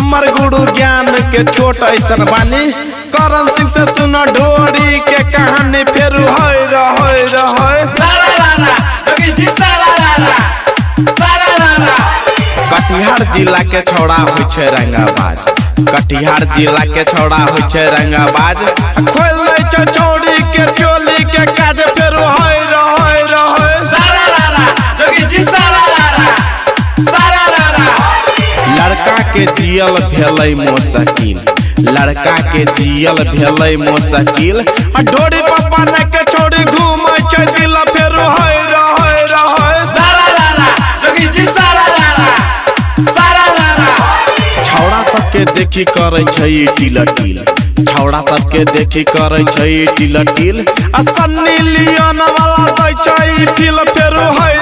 हमर गुरु ज्ञान के छोट ऐसन बानी करण सिंह से सुनो ढोरी के कहानी फेरू होय कटिहार जिला के छौड़ा होइ छै रंगाबाज कटिहार जिला के छौड़ा होइ छै रंगाबाज खोल दै छै छौड़ी के चोली के काज फेरू होय लड़का के जियल भेलै मुश्किल लड़का के जियल भेलै मुश्किल ढोरी पप्पा ने के छोड़ी घूमै छै दिल फेरू होय छौड़ा सबके देखी करे छै टिल छौड़ा सबके देखी करे छै टिल आ सन्नी लियोन वाला दै छै टिल फेरू होय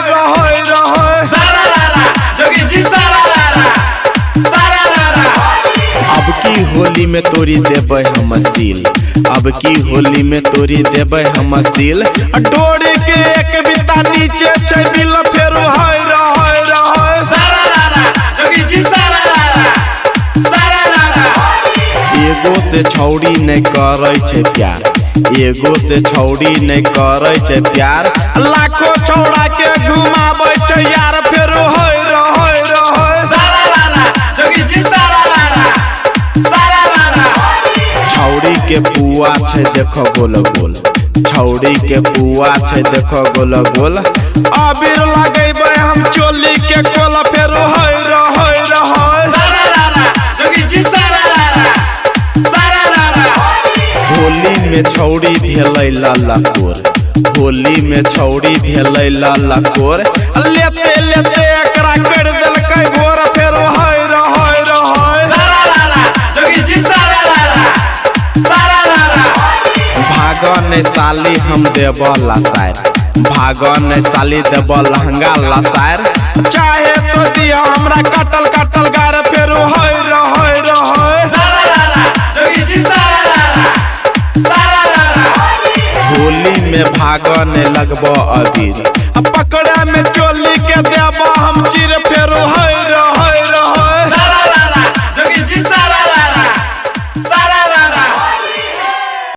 अब की होली में तोरी देबै हम सील अब की होली में तोरी देबै हम सील डोरी के एक बिता नीचे छै बिल फेरू होय एगो से छौड़ी नहीं करे छै प्यार एगो से छौड़ी नहीं करे छै प्यार लाखों छौड़ा के घुमाबै छै यार फेरू होय छौड़ी के पुआ छै देखो गोल गोल छौड़ी के पुआ छै देखो गोल गोल अबीर लगेबै हम चोली के कोल फेरू होय होली में छौड़ी भेलै लालाकोर होली में छौड़ी भेलै लालाकोर लेते लेते एकरा कर देलकै भोर फेरू होय भागन साली हम देबला शायर भागन साली देब लहंगा लसायर चाहे तो दिया हमरा कटल कटल गार फेरू होय होली में भागन लगबो अबीर पकड़